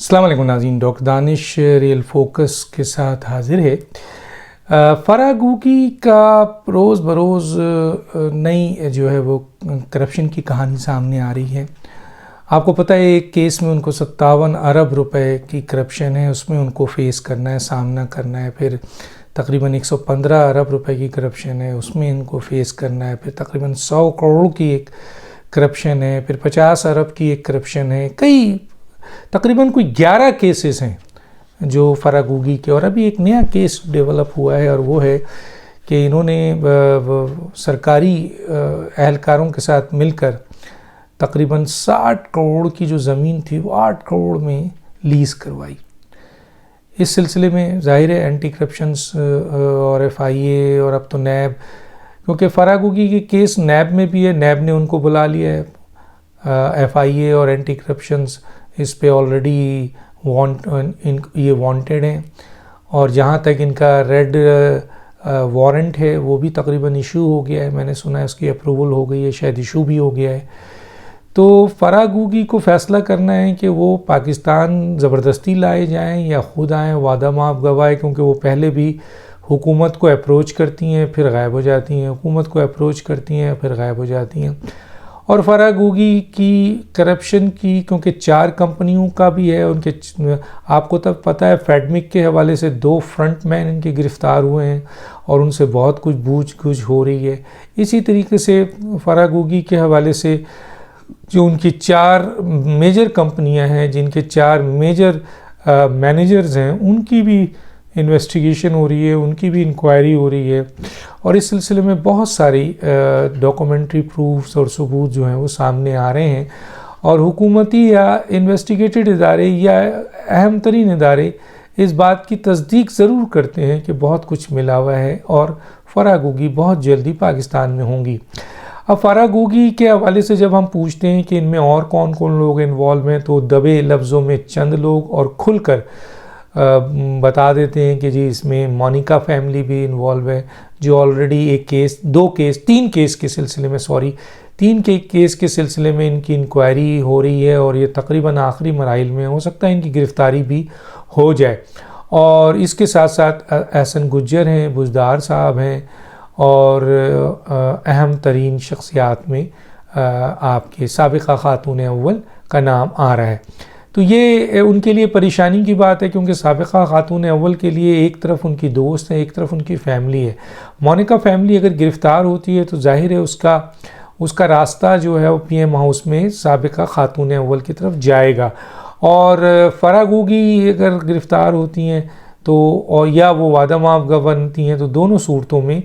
السلام علیکم ناظرین، ڈاکٹر دانش ریئل فوکس کے ساتھ حاضر ہے۔ فرح گوگی کا روز بروز نئی جو ہے وہ کرپشن کی کہانی سامنے آ رہی ہے۔ آپ کو پتہ ہے ایک کیس میں ان کو 57 ارب روپے کی کرپشن ہے، اس میں ان کو فیس کرنا ہے، سامنا کرنا ہے۔ پھر تقریباً 115 ارب روپے کی کرپشن ہے، اس میں ان کو فیس کرنا ہے۔ پھر تقریباً 100 کروڑ کی ایک کرپشن ہے، پھر 50 ارب کی ایک کرپشن ہے۔ تقریباً کوئی 11 کیسز ہیں جو فرح گوگی کے، اور ابھی ایک نیا کیس ڈیولپ ہوا ہے، اور وہ ہے کہ انہوں نے سرکاری اہلکاروں کے ساتھ مل کر تقریباً 60 کروڑ کی جو زمین تھی وہ 8 کروڑ میں لیز کروائی۔ اس سلسلے میں ظاہر ہے اینٹی کرپشنز اور FIA اور اب تو نیب، کیونکہ فرح گوگی کے کیس نیب میں بھی ہے، نیب نے ان کو بلا لیا ہے۔ FIA اور اینٹی کرپشنز اس پہ آلریڈی یہ وانٹیڈ ہیں، اور جہاں تک ان کا ریڈ وارنٹ ہے وہ بھی تقریباً ایشو ہو گیا ہے۔ میں نے سنا ہے اس کی اپروول ہو گئی ہے، شاید ایشو بھی ہو گیا ہے۔ تو فرح گوگی کو فیصلہ کرنا ہے کہ وہ پاکستان زبردستی لائے جائیں یا خود آئیں، وعدہ معاف گواہ، کیونکہ وہ پہلے بھی حکومت کو اپروچ کرتی ہیں پھر غائب ہو جاتی ہیں، حکومت کو اپروچ کرتی ہیں پھر غائب ہو جاتی ہیں۔ اور فرح گوگی کی کرپشن کی، کیونکہ 4 کمپنیوں کا بھی ہے ان کے، آپ کو تب پتہ ہے فیڈمک کے حوالے سے 2 فرنٹ مین ان کے گرفتار ہوئے ہیں اور ان سے بہت کچھ بوجھ گجھ ہو رہی ہے۔ اسی طریقے سے فرح گوگی کے حوالے سے جو ان کی 4 میجر کمپنیاں ہیں، جن کے 4 میجر مینیجرز ہیں، ان کی بھی انویسٹیگیشن ہو رہی ہے، ان کی بھی انکوائری ہو رہی ہے، اور اس سلسلے میں بہت ساری ڈاکومنٹری پروفز اور ثبوت جو ہیں وہ سامنے آ رہے ہیں، اور حکومتی یا انویسٹیگیٹڈ ادارے یا اہم ترین ادارے اس بات کی تصدیق ضرور کرتے ہیں کہ بہت کچھ ملا ہوا ہے اور فرح گوگی بہت جلدی پاکستان میں ہوں گی۔ اب فرح گوگی کے حوالے سے جب ہم پوچھتے ہیں کہ ان میں اور کون کون لوگ انوالو ہیں، تو دبے لفظوں میں چند لوگ اور کھل کر بتا دیتے ہیں کہ جی اس میں مونیکا فیملی بھی انوالو ہے، جو آلریڈی ایک کیس، 3 کیس کے سلسلے میں 3 کیس کے سلسلے میں ان کی انکوائری ہو رہی ہے، اور یہ تقریباً آخری مراحل میں، ہو سکتا ہے ان کی گرفتاری بھی ہو جائے۔ اور اس کے ساتھ ساتھ احسن گجر ہیں، بزدار صاحب ہیں، اور اہم ترین شخصیات میں آپ کے سابقہ خاتون اول کا نام آ رہا ہے۔ تو یہ ان کے لیے پریشانی کی بات ہے، کیونکہ سابقہ خاتون اول کے لیے ایک طرف ان کی دوست ہے، ایک طرف ان کی فیملی ہے۔ مونیکا فیملی اگر گرفتار ہوتی ہے تو ظاہر ہے اس کا راستہ جو ہے وہ PM ہاؤس میں سابقہ خاتون اول کی طرف جائے گا، اور فرح گوگی اگر گرفتار ہوتی ہیں تو، اور یا وہ وعدہ معاف گواہ بنتی ہیں، تو دونوں صورتوں میں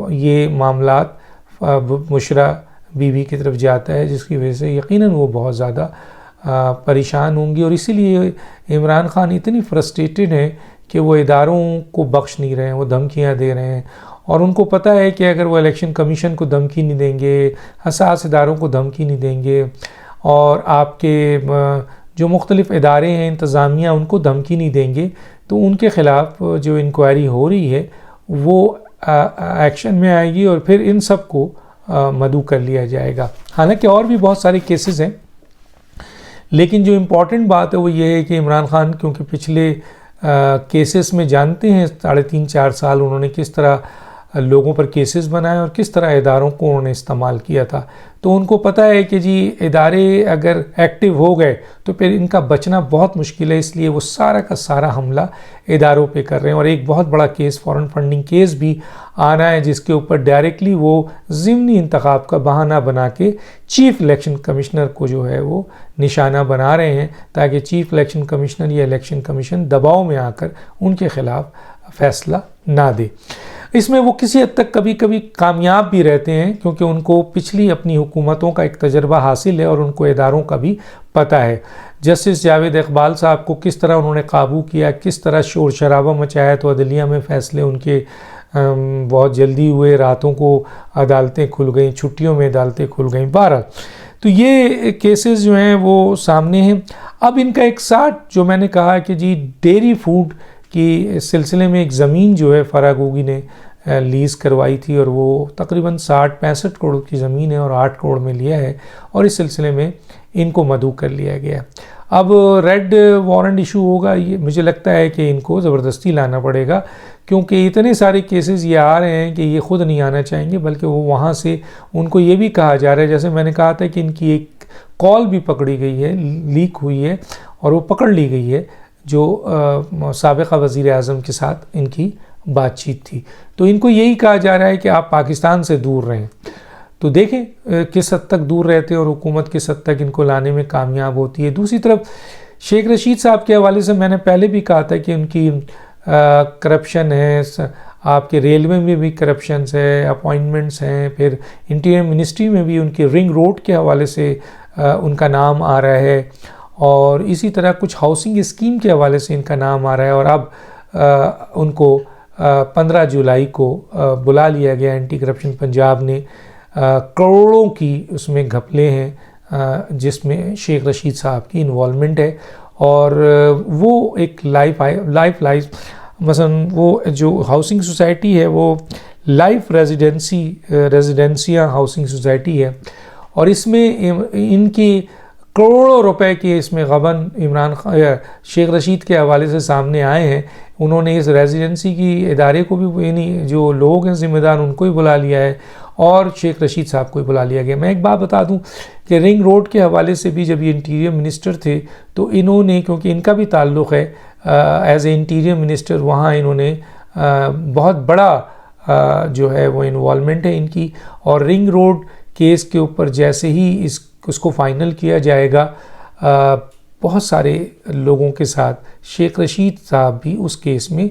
یہ معاملات بشرا بیوی کی طرف جاتا ہے، جس کی وجہ سے یقیناً وہ بہت زیادہ پریشان ہوں گی، اور اسی لیے عمران خان اتنی فرسٹریٹڈ ہیں کہ وہ اداروں کو بخش نہیں رہے ہیں، وہ دھمکیاں دے رہے ہیں، اور ان کو پتہ ہے کہ اگر وہ الیکشن کمیشن کو دھمکی نہیں دیں گے، حساس اداروں کو دھمکی نہیں دیں گے، اور آپ کے جو مختلف ادارے ہیں انتظامیہ ان کو دھمکی نہیں دیں گے، تو ان کے خلاف جو انکوائری ہو رہی ہے وہ ایکشن میں آئے گی، اور پھر ان سب کو مدعو کر لیا جائے گا۔ حالانکہ اور بھی بہت سارے کیسز ہیں، لیکن جو امپورٹنٹ بات ہے وہ یہ ہے کہ عمران خان کیونکہ پچھلے کیسز میں جانتے ہیں 3.5-4 سال انہوں نے کس طرح لوگوں پر کیسز بنائے اور کس طرح اداروں کو انہوں نے استعمال کیا تھا، تو ان کو پتہ ہے کہ جی ادارے اگر ایکٹیو ہو گئے تو پھر ان کا بچنا بہت مشکل ہے، اس لیے وہ سارا کا سارا حملہ اداروں پہ کر رہے ہیں۔ اور ایک بہت بڑا کیس، فورن فنڈنگ کیس بھی آنا ہے، جس کے اوپر ڈائریکٹلی وہ ضمنی انتخاب کا بہانہ بنا کے چیف الیکشن کمشنر کو جو ہے وہ نشانہ بنا رہے ہیں، تاکہ چیف الیکشن کمشنر یا الیکشن کمیشن دباؤ میں آ کر ان کے خلاف فیصلہ نہ دے۔ اس میں وہ کسی حد تک کبھی کبھی کامیاب بھی رہتے ہیں، کیونکہ ان کو پچھلی اپنی حکومتوں کا ایک تجربہ حاصل ہے، اور ان کو اداروں کا بھی پتہ ہے۔ جسٹس جاوید اقبال صاحب کو کس طرح انہوں نے قابو کیا، کس طرح شور شرابہ مچایا، تو عدلیہ میں فیصلے ان کے بہت جلدی ہوئے، راتوں کو عدالتیں کھل گئیں، چھٹیوں میں عدالتیں کھل گئیں۔ بہرحال تو یہ کیسز جو ہیں وہ سامنے ہیں۔ اب ان کا ایک ساتھ جو میں نے کہا کہ جی ڈیری فوڈ کی سلسلے میں ایک زمین جو ہے فرح گوگی نے لیز کروائی تھی، اور وہ تقریباً 65 کروڑ کی زمین ہے، اور 8 کروڑ میں لیا ہے، اور اس سلسلے میں ان کو مدعو کر لیا گیا۔ اب ریڈ وارنٹ ایشو ہوگا، یہ مجھے لگتا ہے کہ ان کو زبردستی لانا پڑے گا، کیونکہ اتنے سارے کیسز یہ آ رہے ہیں کہ یہ خود نہیں آنا چاہیں گے، بلکہ وہ وہاں سے ان کو یہ بھی کہا جا رہا ہے، جیسے میں نے کہا تھا کہ ان کی ایک کال بھی پکڑی گئی ہے، لیک ہوئی ہے اور وہ پکڑ لی گئی ہے، جو سابقہ وزیر اعظم کے ساتھ ان کی بات چیت تھی، تو ان کو یہی کہا جا رہا ہے کہ آپ پاکستان سے دور رہیں۔ تو دیکھیں کس حد تک دور رہتے ہیں اور حکومت کس حد تک ان کو لانے میں کامیاب ہوتی ہے۔ دوسری طرف شیخ رشید صاحب کے حوالے سے میں نے پہلے بھی کہا تھا کہ ان کی کرپشن ہے، آپ کے ریلوے میں بھی کرپشنز ہے، اپوائنٹمنٹس ہیں، پھر انٹیریئر منسٹری میں بھی ان کے رنگ روڈ کے حوالے سے ان کا نام آ رہا ہے، اور اسی طرح کچھ ہاؤسنگ اسکیم کے حوالے سے ان کا نام آ رہا ہے، اور اب ان کو 15 جولائی کو بلا لیا گیا اینٹی کرپشن پنجاب نے، کروڑوں کی اس میں گھپلے ہیں جس میں شیخ رشید صاحب کی انوالومنٹ ہے، اور وہ ایک لائف مثلا وہ جو ہاؤسنگ سوسائٹی ہے وہ لائف ریزیڈنسیاں ہاؤسنگ سوسائٹی ہے، اور اس میں ان کی کروڑوں روپے کے اس میں غبن عمران خان شیخ رشید کے حوالے سے سامنے آئے ہیں۔ انہوں نے اس ریزیڈنسی کی ادارے کو بھی، یعنی جو لوگ ہیں ذمہ دار، ان کو ہی بلا لیا ہے، اور شیخ رشید صاحب کو ہی بلا لیا گیا۔ میں ایک بات بتا دوں کہ رنگ روڈ کے حوالے سے بھی جب یہ انٹیریئر منسٹر تھے تو انہوں نے، کیونکہ ان کا بھی تعلق ہے ایز اے انٹیریئر منسٹر، وہاں انہوں نے بہت بڑا جو ہے وہ انوالومنٹ ہے ان کی، اور رنگ روڈ کیس کے اوپر جیسے ہی اس کو فائنل کیا جائے گا، بہت سارے لوگوں کے ساتھ شیخ رشید صاحب بھی اس کیس میں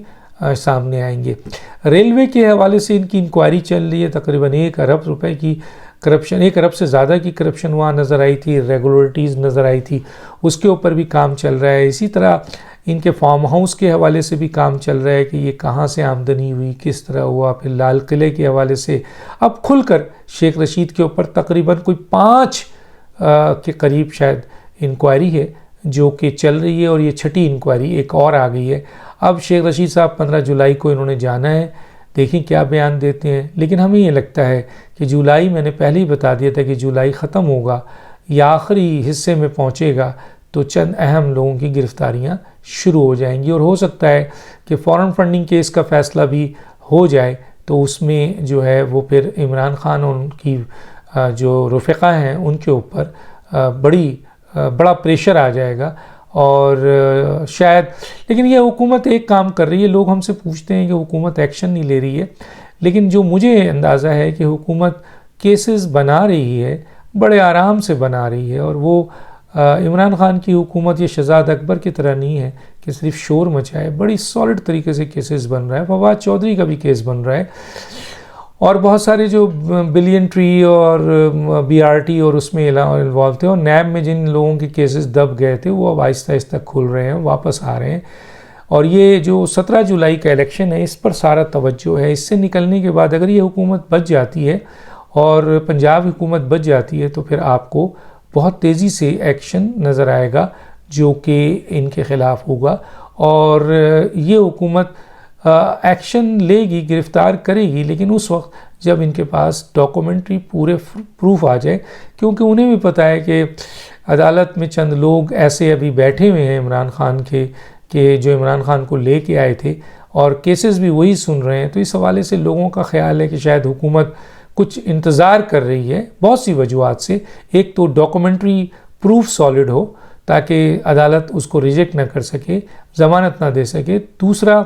سامنے آئیں گے۔ ریلوے کے حوالے سے ان کی انکوائری چل رہی ہے، تقریباً 1 ارب روپے کی کرپشن، 1 ارب سے زیادہ کی کرپشن وہاں نظر آئی تھی، ریگولرٹیز نظر آئی تھی، اس کے اوپر بھی کام چل رہا ہے۔ اسی طرح ان کے فارم ہاؤس کے حوالے سے بھی کام چل رہا ہے کہ یہ کہاں سے آمدنی ہوئی، کس طرح ہوا، پھر لال قلعے کے حوالے سے اب کھل کر شیخ رشید کے اوپر تقریباً کوئی 5 کے قریب شاید انکوائری ہے جو کہ چل رہی ہے، اور یہ 6ٹھی انکوائری ایک اور آ گئی ہے۔ اب شیخ رشید صاحب 15 جولائی کو انہوں نے جانا ہے، دیکھیں کیا بیان دیتے ہیں، لیکن ہمیں یہ لگتا ہے کہ جولائی، میں نے پہلے ہی بتا دیا تھا کہ جولائی ختم ہوگا یا آخری حصے میں پہنچے گا تو چند اہم لوگوں کی گرفتاریاں شروع ہو جائیں گی، اور ہو سکتا ہے کہ فورن فنڈنگ کیس کا فیصلہ بھی ہو جائے، تو اس میں جو ہے وہ پھر عمران خان اور ان کی جو رفقا ہیں ان کے اوپر بڑا پریشر آ جائے گا، اور شاید، لیکن یہ حکومت ایک کام کر رہی ہے، لوگ ہم سے پوچھتے ہیں کہ حکومت ایکشن نہیں لے رہی ہے، لیکن جو مجھے اندازہ ہے کہ حکومت کیسز بنا رہی ہے، بڑے آرام سے بنا رہی ہے، اور وہ عمران خان کی حکومت یہ شہزاد اکبر کی طرح نہیں ہے کہ صرف شور مچائے، بڑی سالڈ طریقے سے کیسز بن رہا ہے۔ فواد چودھری کا بھی کیس بن رہا ہے، اور بہت سارے جو بلین ٹری اور BRT اور اس میں انوالو تھے، اور نیب میں جن لوگوں کے کیسز دب گئے تھے وہ اب آہستہ آہستہ کھل رہے ہیں، واپس آ رہے ہیں، اور یہ جو 17 جولائی کا الیکشن ہے اس پر سارا توجہ ہے۔ اس سے نکلنے کے بعد اگر یہ حکومت بچ جاتی ہے اور پنجاب حکومت بچ جاتی ہے تو پھر آپ کو بہت تیزی سے ایکشن نظر آئے گا جو کہ ان کے خلاف ہوگا، اور یہ حکومت ایکشن لے گی، گرفتار کرے گی، لیکن اس وقت جب ان کے پاس ڈاکومنٹری پورے پروف آ جائے، کیونکہ انہیں بھی پتہ ہے کہ عدالت میں چند لوگ ایسے ابھی بیٹھے ہوئے ہیں عمران خان کے، کہ جو عمران خان کو لے کے آئے تھے، اور کیسز بھی وہی سن رہے ہیں، تو اس حوالے سے لوگوں کا خیال ہے کہ شاید حکومت کچھ انتظار کر رہی ہے بہت سی وجوہات سے۔ ایک تو ڈاکومنٹری پروف سالڈ ہو تاکہ عدالت اس کو ریجیکٹ نہ کر سکے، ضمانت نہ دے سکے، دوسرا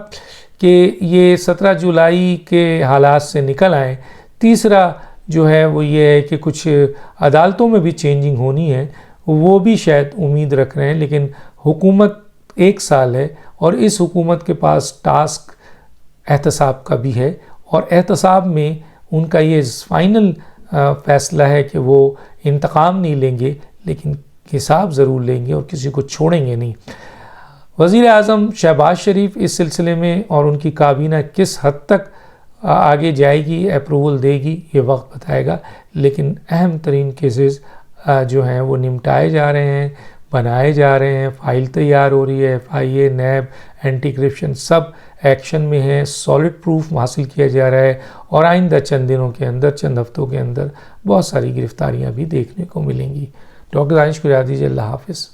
کہ یہ 17 جولائی کے حالات سے نکل آئیں، تیسرا جو ہے وہ یہ ہے کہ کچھ عدالتوں میں بھی چینجنگ ہونی ہے، وہ بھی شاید امید رکھ رہے ہیں، لیکن حکومت 1 سال ہے، اور اس حکومت کے پاس ٹاسک احتساب کا بھی ہے، اور احتساب میں ان کا یہ فائنل فیصلہ ہے کہ وہ انتقام نہیں لیں گے، لیکن حساب ضرور لیں گے اور کسی کو چھوڑیں گے نہیں۔ وزیر اعظم شہباز شریف اس سلسلے میں اور ان کی کابینہ کس حد تک آگے جائے گی، اپروول دے گی، یہ وقت بتائے گا، لیکن اہم ترین کیسز جو ہیں وہ نمٹائے جا رہے ہیں، بنائے جا رہے ہیں، فائل تیار ہو رہی ہے، FIA، نیب، اینٹی کرپشن سب ایکشن میں ہیں، سالڈ پروف حاصل کیا جا رہا ہے، اور آئندہ چند دنوں کے اندر، چند ہفتوں کے اندر بہت ساری گرفتاریاں بھی دیکھنے کو ملیں گی۔ ڈاکٹر دانش کو اجازت دیجیے، اللہ حافظ۔